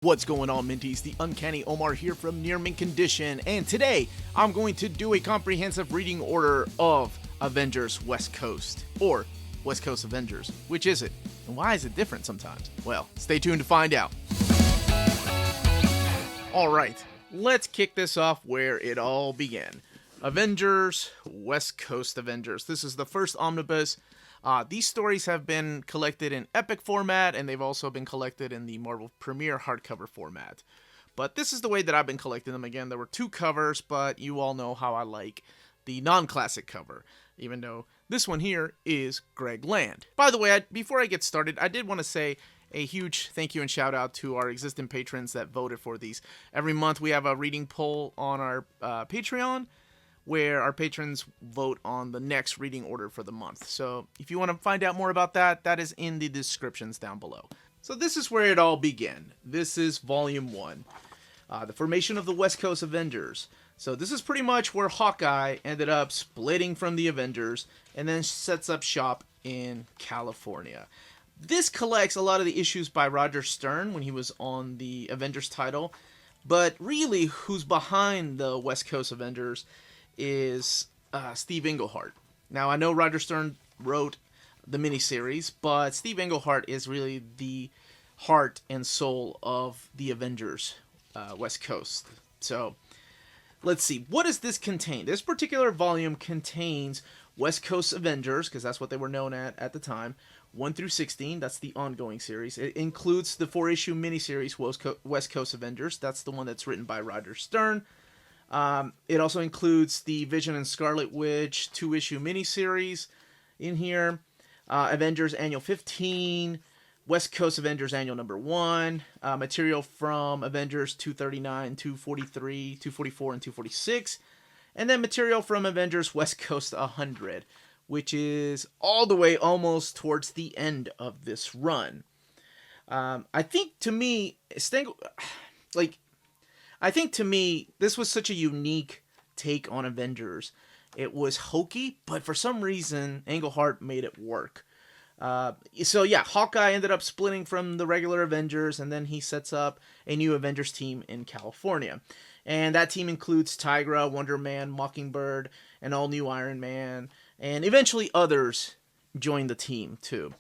What's going on, Minties? The Uncanny Omar here from Near Mint Condition, and today I'm going to do a comprehensive reading order of Avengers West Coast, or West Coast Avengers. Which is it? And why is it different sometimes? Well, stay tuned to find out. Alright, let's kick this off where it all began. Avengers West Coast Avengers. This is the first omnibus. These stories have been collected in epic format, and they've also been collected in the Marvel Premiere hardcover format. But this is the way that I've been collecting them. Again, there were two covers, but you all know how I like the non-classic cover, even though this one here is Greg Land. By the way, before I get started, I did want to say a huge thank you and shout out to our existing patrons that voted for these. Every month we have a reading poll on our Patreon, where our patrons vote on the next reading order for the month. So if you want to find out more about that, that is in the descriptions down below. So this is where it all began. This is Volume 1, the formation of the West Coast Avengers. So this is pretty much where Hawkeye ended up splitting from the Avengers and then sets up shop in California. This collects a lot of the issues by Roger Stern when he was on the Avengers title, but really who's behind the West Coast Avengers is Steve Englehart. Now, I know Roger Stern wrote the miniseries, but Steve Englehart is really the heart and soul of the Avengers West Coast. So, let's see. What does this contain? This particular volume contains West Coast Avengers, because that's what they were known at the time, 1 through 16. That's the ongoing series. It includes the 4-issue miniseries West Coast Avengers. That's the one that's written by Roger Stern. It also includes the Vision and Scarlet Witch 2-issue miniseries in here, Avengers Annual 15, West Coast Avengers Annual Number 1, material from Avengers 239, 243, 244, and 246, and then material from Avengers West Coast 100, which is all the way almost towards the end of this run. I think to me, this was such a unique take on Avengers. It was hokey, but for some reason, Englehart made it work. So yeah, Hawkeye ended up splitting from the regular Avengers, and then he sets up a new Avengers team in California. And that team includes Tigra, Wonder Man, Mockingbird, an all-new Iron Man, and eventually others join the team too.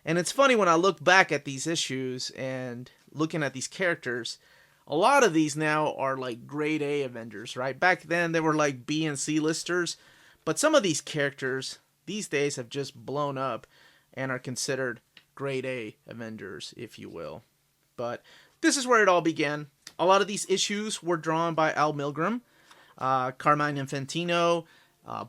And it's funny when I look back at these issues and looking at these characters, a lot of these now are like grade A Avengers, right? Back then they were like B and C listers, but some of these characters these days have just blown up and are considered grade A Avengers, if you will. But this is where it all began. A lot of these issues were drawn by Al Milgrom, Carmine Infantino,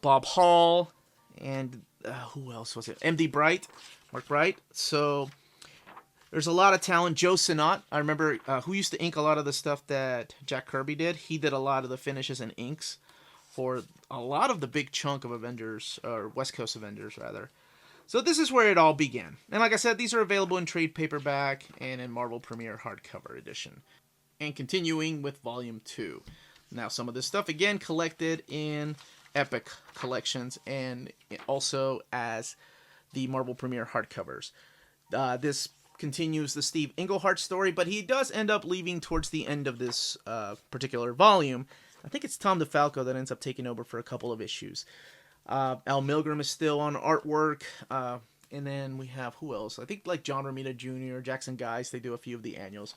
Bob Hall, and who else was it? MD Bright, Mark Bright. So there's a lot of talent. Joe Sinnott, I remember, who used to ink a lot of the stuff that Jack Kirby did. He did a lot of the finishes and inks for a lot of the big chunk of Avengers, or West Coast Avengers, rather. So this is where it all began. And like I said, these are available in trade paperback and in Marvel Premiere hardcover edition. And continuing with Volume 2. Now, some of this stuff, again, collected in Epic collections and also as the Marvel Premiere hardcovers. This continues the Steve Englehart story, but he does end up leaving towards the end of this particular volume. I think it's Tom DeFalco that ends up taking over for a couple of issues. Al Milgrom is still on artwork, and then we have, who else? I think like John Romita Jr., Jackson Guys, they do a few of the annuals.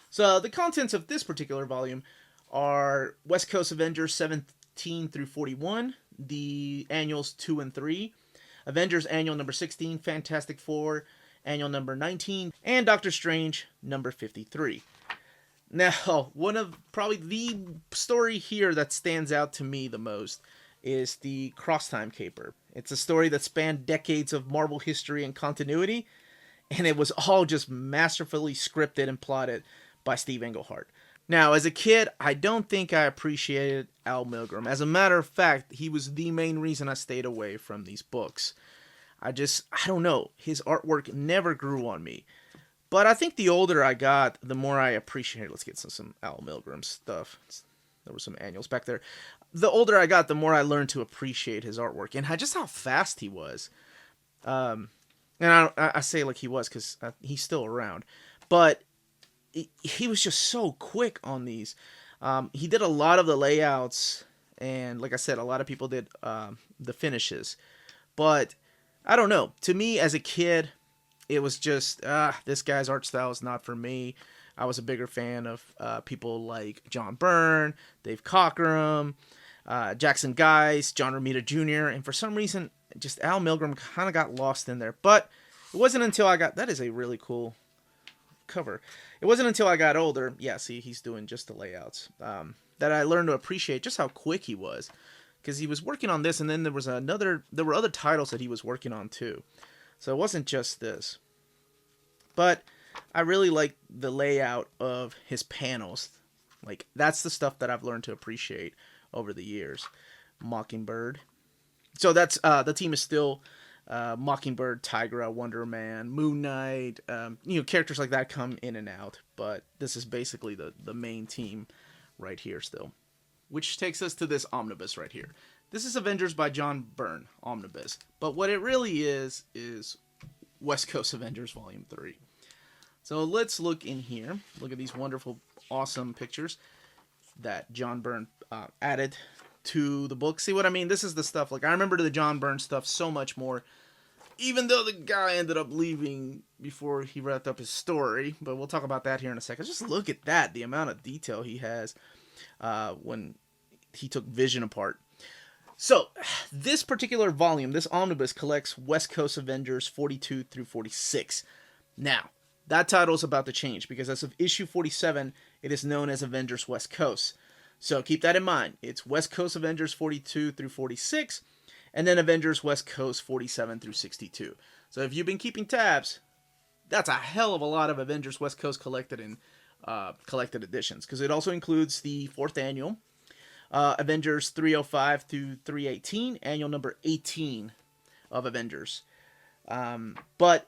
So the contents of this particular volume are West Coast Avengers 17 through 41, the annuals 2 and 3, Avengers Annual number 16, Fantastic Four Annual number 19, and Doctor Strange number 53. Now, one of probably the story here that stands out to me the most is the Cross-Time Caper. It's a story that spanned decades of Marvel history and continuity, and it was all just masterfully scripted and plotted by Steve Englehart. Now, as a kid, I don't think I appreciated Al Milgrom. As a matter of fact, he was the main reason I stayed away from these books. I don't know, his artwork never grew on me. But I think the older I got, the more I appreciated. Let's get some Al Milgrom stuff. There were some annuals back there. The older I got, the more I learned to appreciate his artwork and just how fast he was. And I say like he was because he's still around. But he was just so quick on these. He did a lot of the layouts, and like I said, a lot of people did the finishes. But I don't know. To me, as a kid, it was just this guy's art style is not for me. I was a bigger fan of people like John Byrne, Dave Cockrum, Jackson Guice, John Romita Jr., and for some reason, just Al Milgrom kind of got lost in there. But it wasn't until I got... That is a really cool cover. It wasn't until I got older, yeah, see, he's doing just the layouts, that I learned to appreciate just how quick he was. Because he was working on this, and then there were other titles that he was working on too. So it wasn't just this. But I really like the layout of his panels. Like, that's the stuff that I've learned to appreciate over the years. Mockingbird. So that's the team is still Mockingbird, Tigra, Wonder Man, Moon Knight. Characters like that come in and out. But this is basically the main team right here still. Which takes us to this omnibus right here. This is Avengers by John Byrne omnibus. But what it really is West Coast Avengers Volume 3. So let's look in here. Look at these wonderful, awesome pictures that John Byrne added to the book. See what I mean? This is the stuff. Like, I remember the John Byrne stuff so much more, even though the guy ended up leaving before he wrapped up his story. But we'll talk about that here in a second. Just look at that, the amount of detail he has when he took Vision apart. So, this particular volume, this omnibus, collects West Coast Avengers 42 through 46. Now, that title is about to change, because as of issue 47, it is known as Avengers West Coast. So keep that in mind. It's West Coast Avengers 42 through 46, and then Avengers West Coast 47 through 62. So if you've been keeping tabs, that's a hell of a lot of Avengers West Coast collected in collected editions, because it also includes the 4th annual, Avengers 305 through 318, annual number 18 of Avengers. But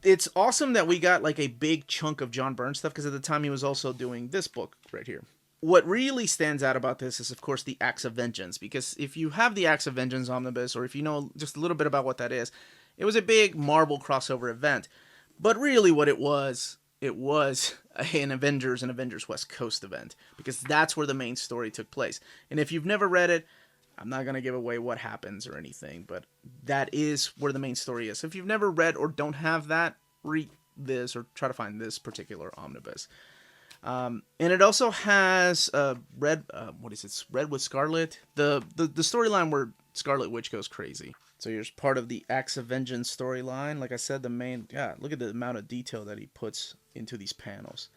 it's awesome that we got like a big chunk of John Byrne stuff, because at the time he was also doing this book right here. What really stands out about this is, of course, the Acts of Vengeance, because if you have the Acts of Vengeance omnibus, or if you know just a little bit about what that is, it was a big Marvel crossover event. But really what it was an Avengers and Avengers West Coast event, because that's where the main story took place. And if you've never read it, I'm not going to give away what happens or anything, but that is where the main story is. So if you've never read or don't have that, read this or try to find this particular omnibus. And it also has Red with Scarlet, the storyline where Scarlet Witch goes crazy. So here's part of the Acts of Vengeance storyline. Like I said, look at the amount of detail that he puts into these panels.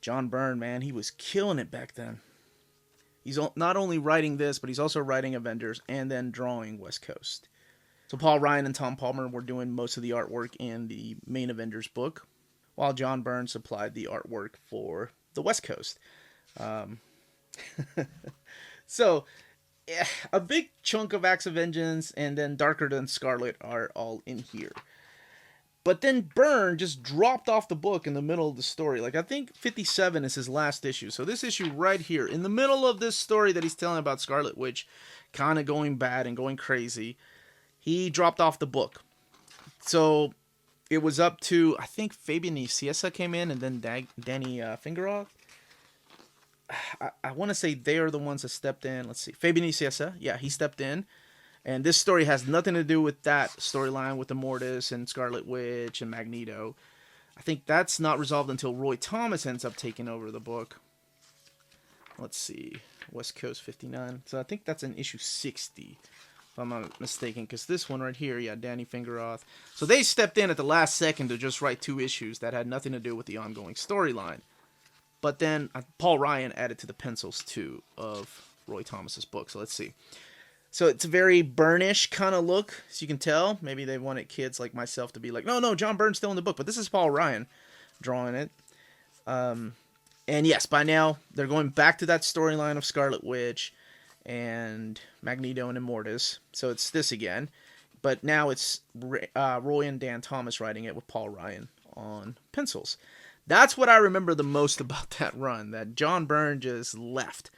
John Byrne, man, he was killing it back then. He's not only writing this, but he's also writing Avengers and then drawing West Coast. So Paul Ryan and Tom Palmer were doing most of the artwork in the main Avengers book, while John Byrne supplied the artwork for the West Coast. So, a big chunk of Acts of Vengeance and then Darker Than Scarlet are all in here. But then Byrne just dropped off the book in the middle of the story. Like, I think 57 is his last issue. So this issue right here, in the middle of this story that he's telling about Scarlet Witch kind of going bad and going crazy, he dropped off the book. So it was up to, I think Fabian Nicieza came in, and then Danny Fingeroth. I want to say they are the ones that stepped in. Let's see. Fabian Nicieza, yeah, he stepped in. And this story has nothing to do with that storyline with the Mortis and Scarlet Witch and Magneto. I think that's not resolved until Roy Thomas ends up taking over the book. Let's see. West Coast 59. So I think that's in issue 60, if I'm not mistaken. Because this one right here, yeah, Danny Fingeroth. So they stepped in at the last second to just write 2 issues that had nothing to do with the ongoing storyline. But then Paul Ryan added to the pencils, too, of Roy Thomas's book. So let's see. So it's a very Byrne-ish kind of look, as you can tell. Maybe they wanted kids like myself to be like, no, John Byrne's still in the book. But this is Paul Ryan drawing it. And yes, by now, they're going back to that storyline of Scarlet Witch and Magneto and Immortus. So it's this again. But now it's Roy and Dan Thomas writing it with Paul Ryan on pencils. That's what I remember the most about that run, that John Byrne just left.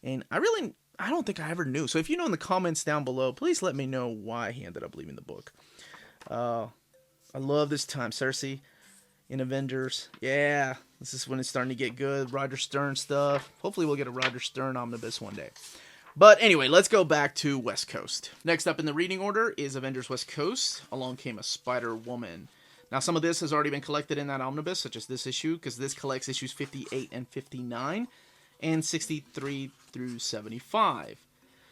And I don't think I ever knew. So if you know in the comments down below, please let me know why he ended up leaving the book. I love this time, Cersei. in Avengers. Yeah, this is when it's starting to get good. Roger Stern stuff. Hopefully we'll get a Roger Stern omnibus one day. But anyway, let's go back to West Coast. Next up in the reading order is Avengers West Coast. Along came a Spider-Woman. Now, some of this has already been collected in that omnibus, such as this issue, because this collects issues 58 and 59, and 63 through 75.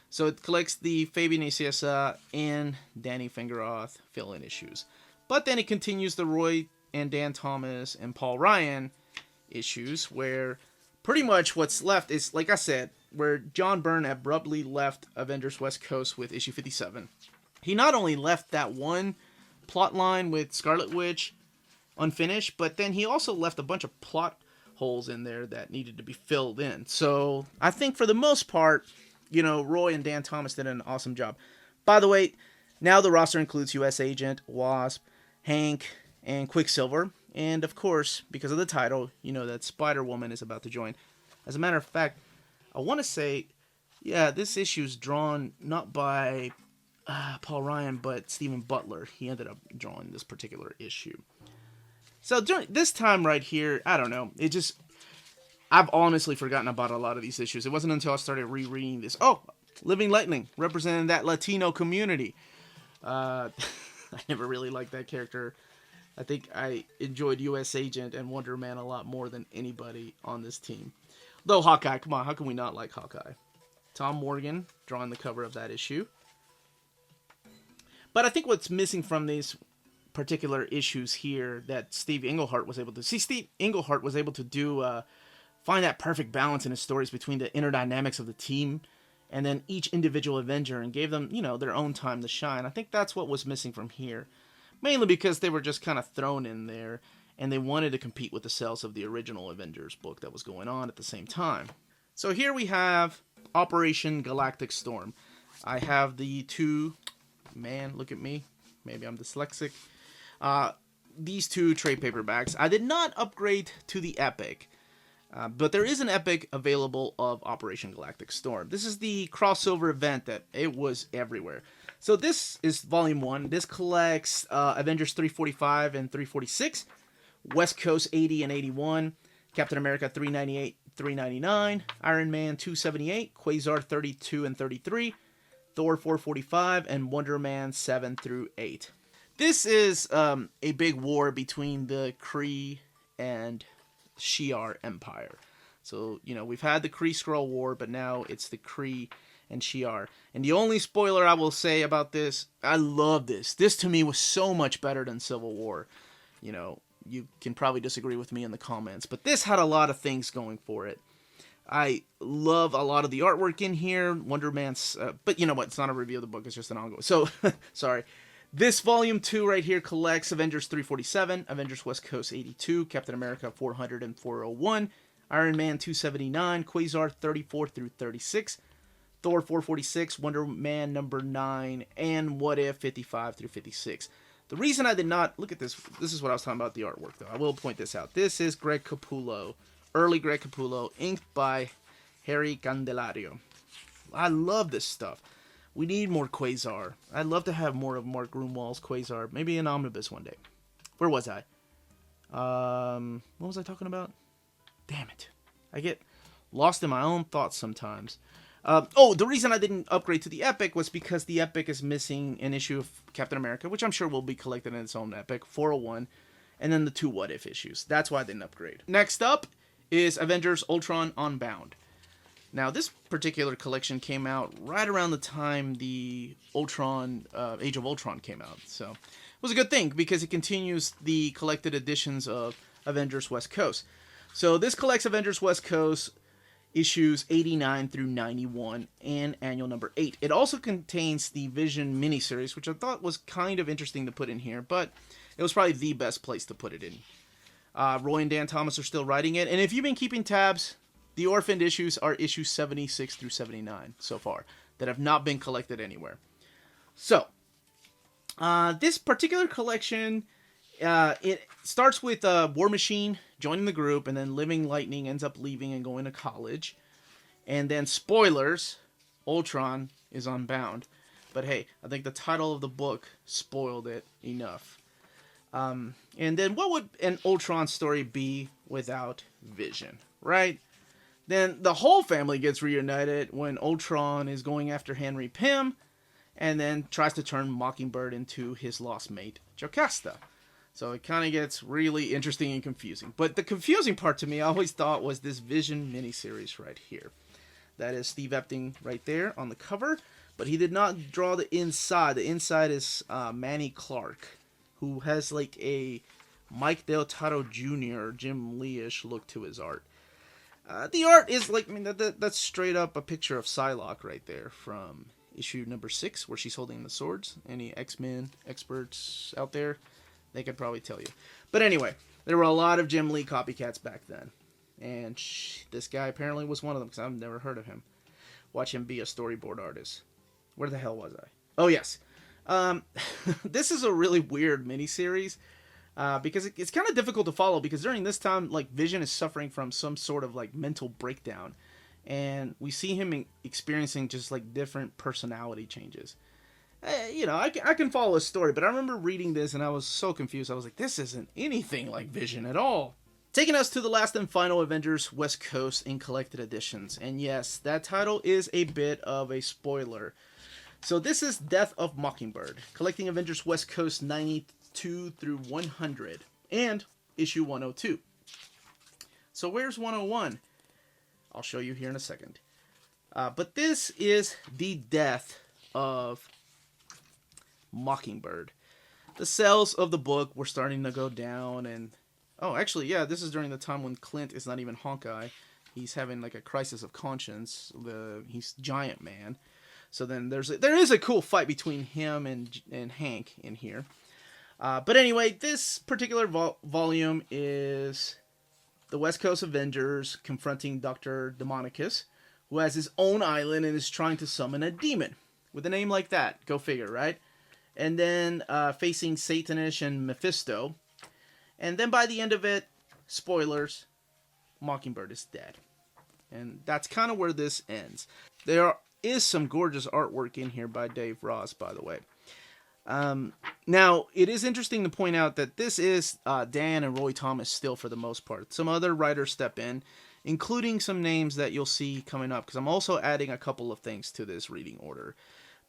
So it collects the Fabian Nicieza and Danny Fingeroth fill-in issues. But then it continues the Roy and Dan Thomas and Paul Ryan issues, where pretty much what's left is, like I said, where John Byrne abruptly left Avengers West Coast with issue 57. He not only left that one plot line with Scarlet Witch unfinished, but then he also left a bunch of plot holes in there that needed to be filled in. So I think for the most part, you know, Roy and Dan Thomas did an awesome job. By the way, now the roster includes U.S. Agent, Wasp, Hank, and Quicksilver. And of course, because of the title, you know that Spider-Woman is about to join. As a matter of fact, I want to say, yeah, this issue is drawn not by Paul Ryan, but Stephen Butler. He ended up drawing this particular issue. So during this time right here, I don't know, it just, I've honestly forgotten about a lot of these issues. It wasn't until I started rereading this. Oh, Living Lightning, representing that Latino community. I never really liked that character. I think I enjoyed U.S. Agent and Wonder Man a lot more than anybody on this team. Though Hawkeye, come on, how can we not like Hawkeye? Tom Morgan drawing the cover of that issue. But I think what's missing from these particular issues here that Steve Englehart was able to... See, Steve Englehart was able to do... find that perfect balance in his stories between the inner dynamics of the team and then each individual Avenger, and gave them, you know, their own time to shine. I think that's what was missing from here. Mainly because they were just kind of thrown in there, and they wanted to compete with the sales of the original Avengers book that was going on at the same time. So here we have Operation Galactic Storm. I have the two... Man, look at me. Maybe I'm dyslexic. These two trade paperbacks. I did not upgrade to the Epic. But there is an Epic available of Operation Galactic Storm. This is the crossover event that it was everywhere. So this is Volume 1. This collects Avengers 345 and 346, West Coast 80 and 81, Captain America 398, 399, Iron Man 278, Quasar 32 and 33, Thor 445, and Wonder Man 7 through 8. This is a big war between the Kree and Shi'ar Empire. So, you know, we've had the Kree-Skrull War, but now it's the Kree and Shi'ar. And the only spoiler I will say about this, I love this. This to me was so much better than Civil War. You know, you can probably disagree with me in the comments, but this had a lot of things going for it. I love a lot of the artwork in here. Wonder Man's... but you know what? It's not a review of the book. It's just an ongoing. So, sorry. This Volume 2 right here collects Avengers 347, Avengers West Coast 82, Captain America 400 and 401, Iron Man 279, Quasar 34 through 36, Thor 446, Wonder Man number 9, and What If 55 through 56. The reason I did not... Look at this. This is what I was talking about the artwork, though. I will point this out. This is Greg Capullo. Early Greg Capullo, inked by Harry Candelario. I love this stuff. We need more Quasar. I'd love to have more of Mark Gruenwald's Quasar. Maybe an omnibus one day. Where was I? What was I talking about? Damn it. I get lost in my own thoughts sometimes. The reason I didn't upgrade to the Epic was because the Epic is missing an issue of Captain America, which I'm sure will be collected in its own Epic, 401, and then the 2 What If issues. That's why I didn't upgrade. Next up is Avengers Ultron Unbound. Now, this particular collection came out right around the time the Ultron, Age of Ultron came out. So, it was a good thing because it continues the collected editions of Avengers West Coast. So, this collects Avengers West Coast issues 89 through 91 and annual number 8. It also contains the Vision miniseries, which I thought was kind of interesting to put in here, but it was probably the best place to put it in. Roy and Dan Thomas are still writing it, and if you've been keeping tabs, the orphaned issues are issues 76 through 79 so far that have not been collected anywhere. So, this particular collection, it starts with War Machine joining the group, and then Living Lightning ends up leaving and going to college. And then, spoilers, Ultron is unbound. But hey, I think the title of the book spoiled it enough. And then what would an Ultron story be without Vision, right? Then the whole family gets reunited when Ultron is going after Henry Pym, and then tries to turn Mockingbird into his lost mate, Jocasta. So it kind of gets really interesting and confusing. But the confusing part to me, I always thought, was this Vision miniseries right here. That is Steve Epting right there on the cover, but he did not draw the inside. The inside is Manny Clark, who has like a Mike Del Toro Jr., Jim Lee-ish look to his art. The art is like, I mean, that's straight up a picture of Psylocke right there from issue number 6, where she's holding the swords. Any X-Men experts out there, they could probably tell you. But anyway, there were a lot of Jim Lee copycats back then. And this guy apparently was one of them, because I've never heard of him. Watch him be a storyboard artist. Where the hell was I? Oh, yes. This is a really weird miniseries. Because it's kind of difficult to follow, because during this time, like, Vision is suffering from some sort of like mental breakdown, and we see him experiencing just like different personality changes. I can follow a story, but I remember reading this and I was so confused. I was like, this isn't anything like Vision at all. Taking us to the last and final Avengers West Coast in collected editions, and yes, that title is a bit of a spoiler. So this is Death of Mockingbird, collecting Avengers West Coast 92 through 100, and issue 102. So where's 101? I'll show you here in a second. But this is the death of Mockingbird. The sales of the book were starting to go down, and oh, actually, yeah, this is during the time when Clint is not even Hawkeye. He's having like a crisis of conscience. He's Giant Man. So then there is a cool fight between him and Hank in here. But anyway, this particular volume is the West Coast Avengers confronting Dr. Demonicus, who has his own island and is trying to summon a demon. With a name like that, go figure, right? And then facing Satanish and Mephisto. And then by the end of it, spoilers, Mockingbird is dead. And that's kind of where this ends. There is some gorgeous artwork in here by Dave Ross, by the way. Now, it is interesting to point out that this is Dan and Roy Thomas still for the most part. Some other writers step in, including some names that you'll see coming up, because I'm also adding a couple of things to this reading order.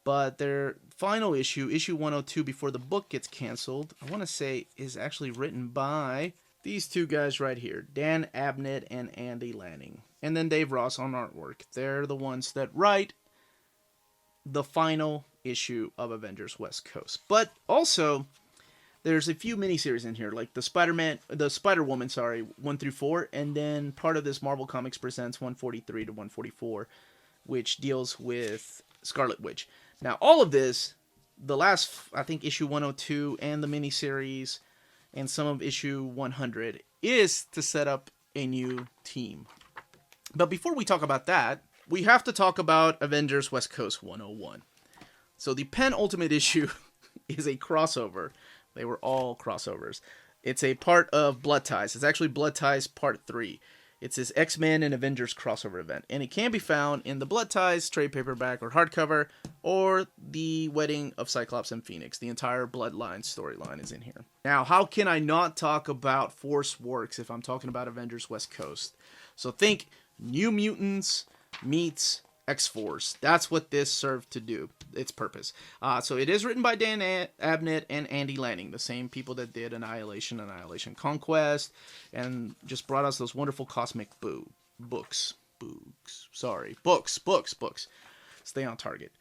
But their final issue, issue 102, before the book gets canceled, I want to say is actually written by these two guys right here, Dan Abnett and Andy Lanning. And then Dave Ross on artwork. They're the ones that write the final issue of Avengers West Coast. But also, there's a few miniseries in here, like the Spider-Woman, 1 through 4, and then part of this Marvel Comics Presents 143 to 144, which deals with Scarlet Witch. Now, all of this, the last, I think, issue 102 and the miniseries and some of issue 100 is to set up a new team. But before we talk about that, we have to talk about Avengers West Coast 101. So the penultimate issue is a crossover. They were all crossovers. It's a part of Blood Ties. It's actually Blood Ties Part 3. It's this X-Men and Avengers crossover event. And it can be found in the Blood Ties trade paperback or hardcover, or the Wedding of Cyclops and Phoenix. The entire Bloodline storyline is in here. Now, how can I not talk about XForce Works if I'm talking about Avengers West Coast? So think New Mutants meets X-Force. That's what this served to do, its purpose. So it is written by Dan Abnett and Andy Lanning, the same people that did Annihilation Conquest, and just brought us those wonderful cosmic books. Stay on target.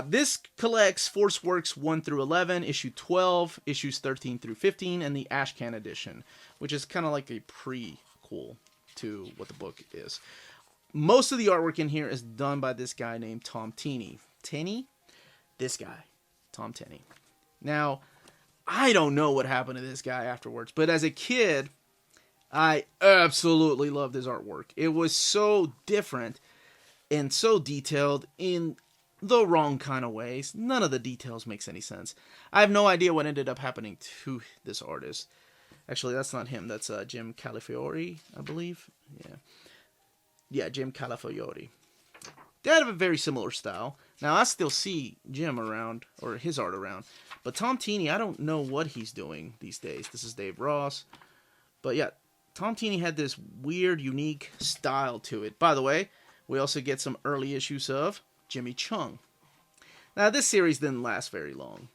This collects XForce Works 1 through 11, issue 12, issues 13 through 15, and the Ashcan edition, which is kind of like a prequel to what the book is. Most of the artwork in here is done by this guy named Tom Tenney. This guy, Tom Tenney. Now, I don't know what happened to this guy afterwards, but as a kid, I absolutely loved his artwork. It was so different and so detailed in the wrong kind of ways. None of the details makes any sense. I have no idea what ended up happening to this artist. Actually, that's not him. That's Jim Calafiore, I believe. Yeah, Jim Calafiore. They have a very similar style. Now, I still see Jim around, or his art around. But Tom Tini, I don't know what he's doing these days. This is Dave Ross. But yeah, Tom Tini had this weird, unique style to it. By the way, we also get some early issues of Jimmy Chung. Now, this series didn't last very long.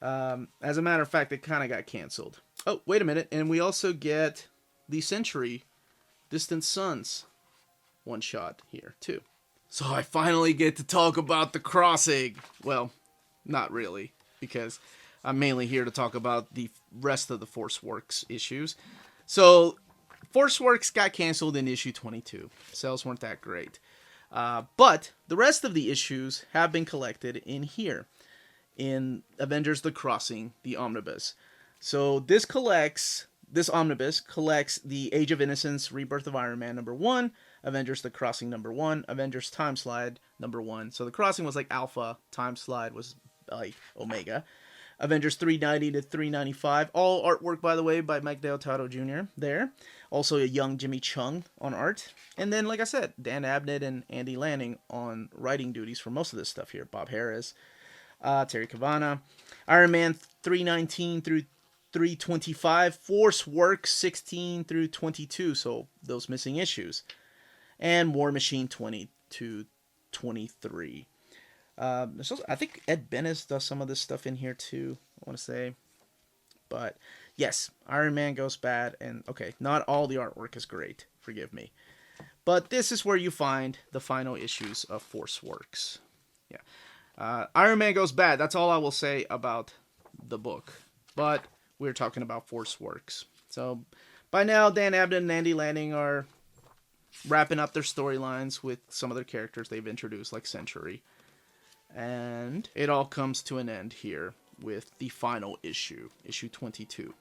As a matter of fact, it kind of got canceled. Oh, wait a minute. And we also get the Century Distant Suns one-shot here, too. So I finally get to talk about The Crossing. Well, not really, because I'm mainly here to talk about the rest of the XForce Works issues. So, XForce Works got canceled in issue 22. Sales weren't that great. But the rest of the issues have been collected in here, in Avengers The Crossing, the Omnibus. So this omnibus collects the Age of Innocence, Rebirth of Iron Man #1, Avengers The Crossing #1, Avengers Time Slide #1. So The Crossing was like Alpha, Time Slide was like Omega. Avengers 390 to 395. All artwork, by the way, by Mike Deodato Jr. there. Also a young Jimmy Chung on art. And then, like I said, Dan Abnett and Andy Lanning on writing duties for most of this stuff here. Bob Harris, Terry Cavanagh. Iron Man 319 through 325. XForce Works 16 through 22. So those missing issues. And War Machine 20 to 23. I think Ed Bennis does some of this stuff in here too, I want to say. But yes, Iron Man goes bad, and okay, not all the artwork is great, forgive me. But this is where you find the final issues of XForce Works. Yeah, Iron Man goes bad, that's all I will say about the book. But we're talking about XForce Works. So by now, Dan Abnett and Andy Lanning are wrapping up their storylines with some of their characters they've introduced, like Century. And it all comes to an end here with the final issue, issue 22.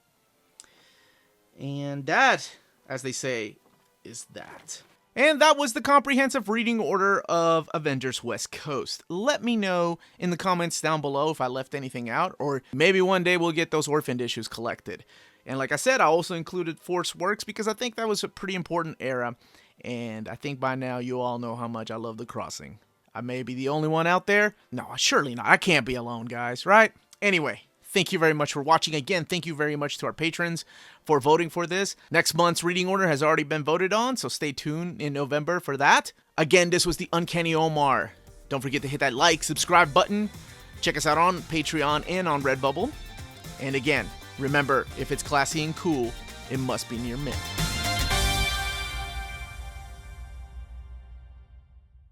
And that, as they say, is that. And that was the comprehensive reading order of Avengers West Coast. Let me know in the comments down below if I left anything out, or maybe one day we'll get those orphaned issues collected. And like I said, I also included XForce Works because I think that was a pretty important era, and I think by now you all know how much I love The Crossing. I may be the only one out there. No, surely not. I can't be alone, guys, right? Anyway, thank you very much for watching. Again, thank you very much to our patrons for voting for this. Next month's reading order has already been voted on, so stay tuned in November for that. Again, this was the Uncanny Omar. Don't forget to hit that like, subscribe button. Check us out on Patreon and on Redbubble. And again, remember, if it's classy and cool, it must be near mint.